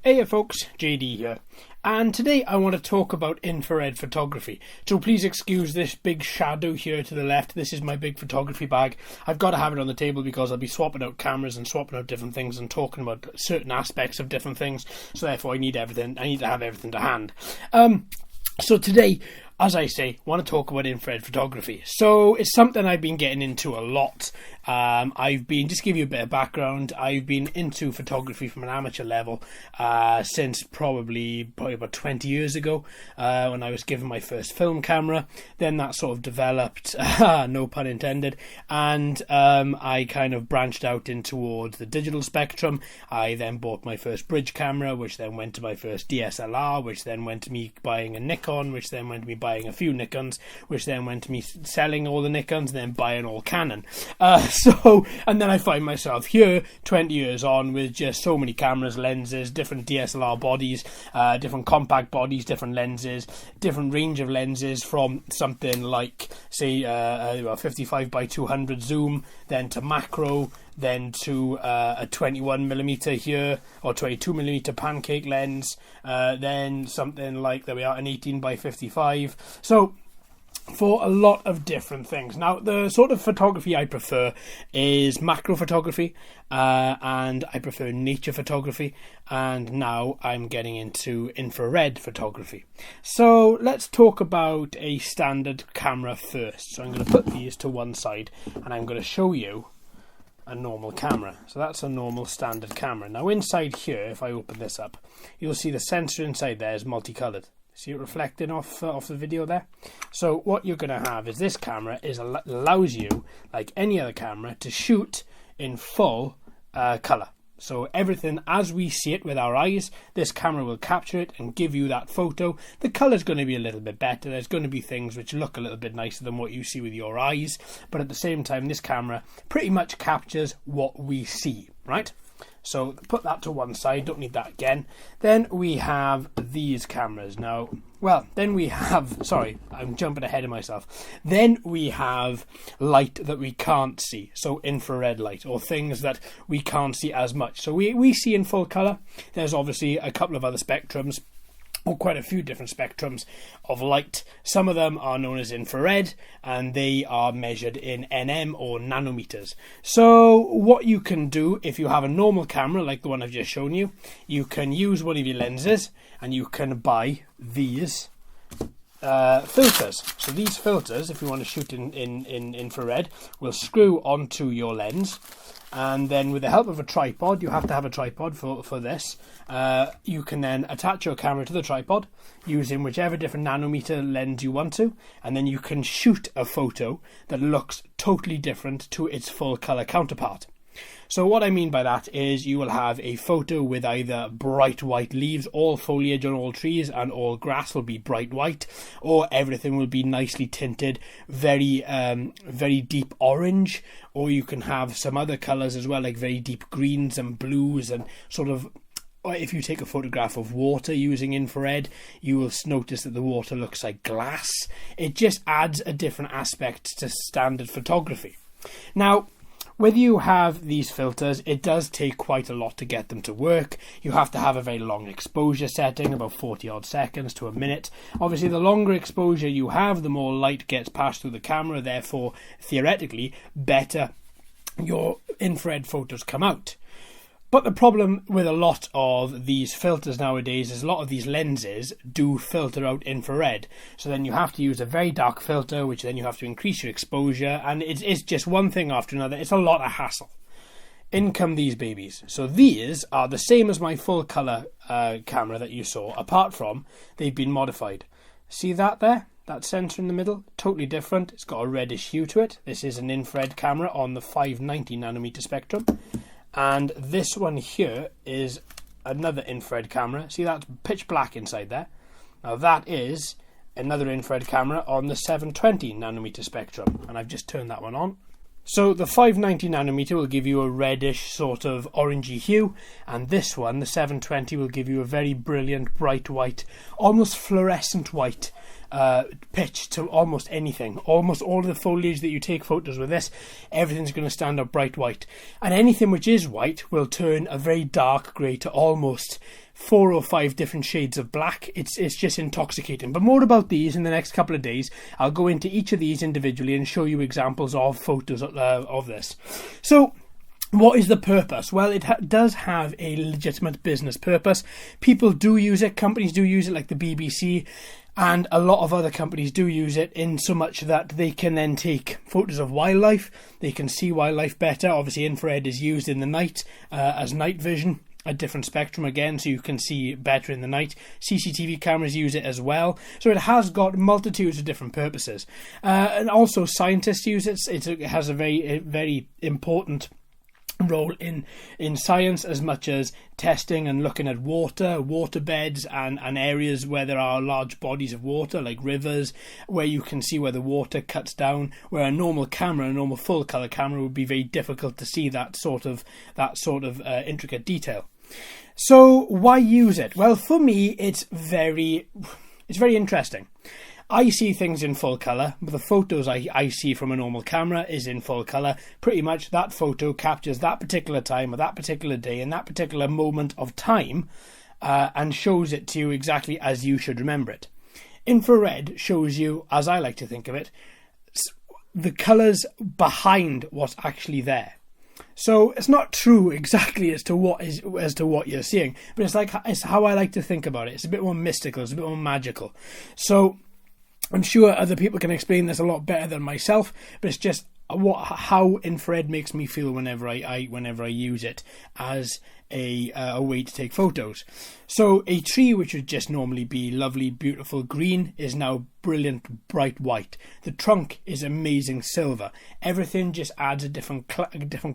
Hey folks, JD here, and today I want to talk about infrared photography. So please excuse this big shadow here to the left. This is my big photography bag. I've got to have it on the table because I'll be swapping out cameras and swapping out different things and talking about certain aspects of different things. So therefore I need everything. I need to have everything to hand. So today, as I say, I want to talk about infrared photography. So it's something I've been getting into a lot. Just to give you a bit of background, I've been into photography from an amateur level since probably about 20 years ago when I was given my first film camera. Then that sort of developed, no pun intended, and I kind of branched out in towards the digital spectrum. I then bought my first bridge camera, which then went to my first DSLR, which then went to me buying a Nikon, which then went to me buying a few Nikons, which then went to me selling all the Nikons and then buying all Canon. And then I find myself here 20 years on with just so many cameras, lenses, different DSLR bodies, different compact bodies, different lenses, different range of lenses, from something like say 55x200 zoom, then to macro, then to a 21mm here, or 22mm pancake lens, then something like, there we are, an 18x55. So for a lot of different things. Now, the sort of photography I prefer is macro photography, and I prefer nature photography, and now I'm getting into infrared photography. So let's talk about a standard camera first. So I'm going to put these to one side and I'm going to show you a normal camera. So that's a normal standard camera. Now inside here, if I open this up, you'll see the sensor inside there is multicolored. See it reflecting off the video there? So what you're going to have is this camera allows you, like any other camera, to shoot in full colour. So everything as we see it with our eyes, this camera will capture it and give you that photo. The colour's going to be a little bit better. There's going to be things which look a little bit nicer than what you see with your eyes. But at the same time, this camera pretty much captures what we see, right? So put that to one side, don't need that again. Then we have these cameras now. Well, then we have, sorry, I'm jumping ahead of myself. Then we have light that we can't see. So infrared light, or things that we can't see as much. So we see in full colour. There's obviously a couple of other spectrums, or quite a few different spectrums of light. Some of them are known as infrared, and they are measured in nm or nanometers. So what you can do if you have a normal camera like the one I've just shown you, you can use one of your lenses and you can buy these filters. So these filters, if you want to shoot in infrared, will screw onto your lens. And then with the help of a tripod, you have to have a tripod for this, you can then attach your camera to the tripod using whichever different nanometer lens you want to, and then you can shoot a photo that looks totally different to its full colour counterpart. So what I mean by that is you will have a photo with either bright white leaves, all foliage on all trees and all grass will be bright white, or everything will be nicely tinted, very deep orange, or you can have some other colours as well, like very deep greens and blues, and sort of, if you take a photograph of water using infrared, you will notice that the water looks like glass. It just adds a different aspect to standard photography. Now, whether you have these filters, it does take quite a lot to get them to work. You have to have a very long exposure setting, about 40 odd seconds to a minute. Obviously, the longer exposure you have, the more light gets passed through the camera, therefore, theoretically, better your infrared photos come out. But the problem with a lot of these filters nowadays is a lot of these lenses do filter out infrared. So then you have to use a very dark filter, which then you have to increase your exposure, and it's just one thing after another. It's a lot of hassle. In come these babies. So these are the same as my full colour camera that you saw, apart from they've been modified. See that there? That sensor in the middle? Totally different. It's got a reddish hue to it. This is an infrared camera on the 590 nanometer spectrum. And this one here is another infrared camera. See, that's pitch black inside there. Now that is another infrared camera on the 720 nanometer spectrum, and I've just turned that one on. So the 590 nanometer will give you a reddish sort of orangey hue, and this one, the 720, will give you a very brilliant bright white, almost fluorescent white pitch to almost anything. Almost all of the foliage that you take photos with this, everything's going to stand up bright white. And anything which is white will turn a very dark grey to almost 4 or 5 different shades of black. It's just intoxicating. But more about these in the next couple of days. I'll go into each of these individually and show you examples of photos of this. So, what is the purpose? Well, it does have a legitimate business purpose. People do use it. Companies do use it, like the BBC, and a lot of other companies do use it in so much that they can then take photos of wildlife. They can see wildlife better. Obviously, infrared is used in the night as night vision. A different spectrum again, so you can see better in the night. CCTV cameras use it as well, so it has got multitudes of different purposes. And also scientists use it. It has a very important role in science, as much as testing and looking at water beds and areas where there are large bodies of water, like rivers, where you can see where the water cuts down, where a normal full color camera would be very difficult to see that sort of intricate detail. So why use it? Well, for me, it's very interesting. I see things in full colour, but the photos I see from a normal camera is in full colour. Pretty much that photo captures that particular time or that particular day and that particular moment of time, and shows it to you exactly as you should remember it. Infrared shows you, as I like to think of it, the colours behind what's actually there. So it's not true exactly as to what you're seeing, but it's how I like to think about it. It's a bit more mystical, it's a bit more magical. So I'm sure other people can explain this a lot better than myself, but it's just how infrared makes me feel whenever I use it as a way to take photos. So a tree which would just normally be lovely, beautiful green is now brilliant, bright white. The trunk is amazing silver. Everything just adds a different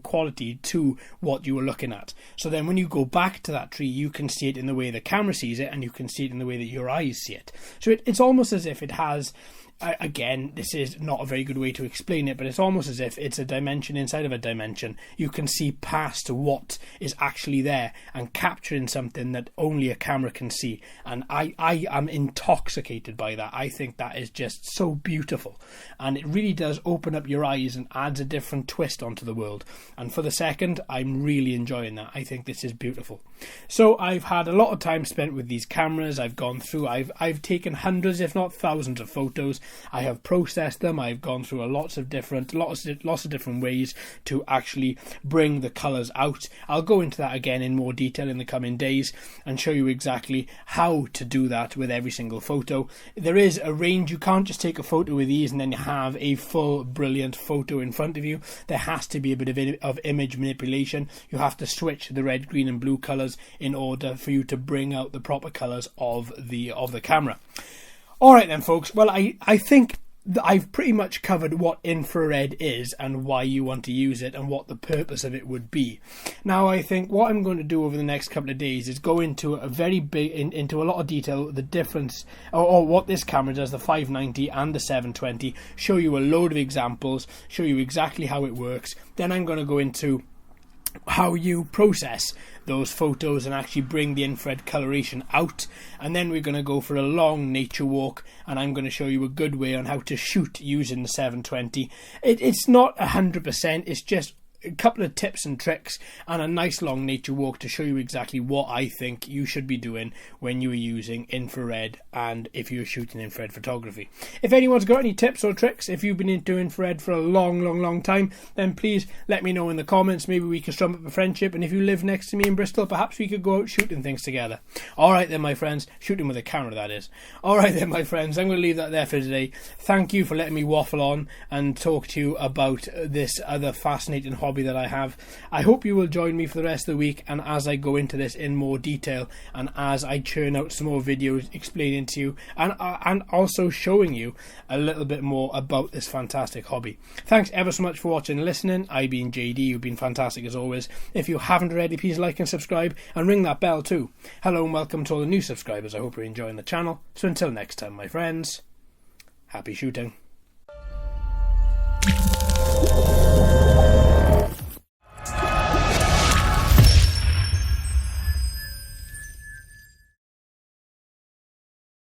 quality to what you were looking at. So then when you go back to that tree, you can see it in the way the camera sees it, and you can see it in the way that your eyes see it. So it's almost as if it has... Again, this is not a very good way to explain it, but it's almost as if it's a dimension inside of a dimension. You can see past what is actually there and capturing something that only a camera can see. And I am intoxicated by that. I think that is just so beautiful. And it really does open up your eyes and adds a different twist onto the world. And for the second, I'm really enjoying that. I think this is beautiful. So I've had a lot of time spent with these cameras. I've gone through, I've taken hundreds, if not thousands of photos. I have processed them. I've gone through lots of different ways to actually bring the colours out. I'll go into that again in more detail in the coming days and show you exactly how to do that with every single photo. There is a range. You can't just take a photo with these and then have a full brilliant photo in front of you. There has to be a bit of image manipulation. You have to switch the red, green and blue colours in order for you to bring out the proper colours of the camera. Alright then folks, well I think that I've pretty much covered what infrared is and why you want to use it and what the purpose of it would be. Now I think what I'm going to do over the next couple of days is go into into a lot of detail, the difference or what this camera does, the 590 and the 720, show you a load of examples, show you exactly how it works. Then I'm going to go into how you process those photos and actually bring the infrared coloration out, and then we're going to go for a long nature walk and I'm going to show you a good way on how to shoot using the 720. It's not 100%, it's just a couple of tips and tricks and a nice long nature walk to show you exactly what I think you should be doing when you are using infrared and if you're shooting infrared photography. If anyone's got any tips or tricks, if you've been into infrared for a long time, then please let me know in the comments. Maybe we can strum up a friendship, and if you live next to me in Bristol, perhaps we could go out shooting things together. Alright then my friends, shooting with a camera that is. Alright then my friends, I'm going to leave that there for today. Thank you for letting me waffle on and talk to you about this other fascinating hobby that I have. I hope you will join me for the rest of the week, and as I go into this in more detail and as I churn out some more videos explaining to you and also showing you a little bit more about this fantastic hobby. Thanks ever so much for watching and listening. I've been JD, you've been fantastic as always. If you haven't already, please like and subscribe and ring that bell too. Hello and welcome to all the new subscribers. I hope you're enjoying the channel. So until next time my friends, happy shooting.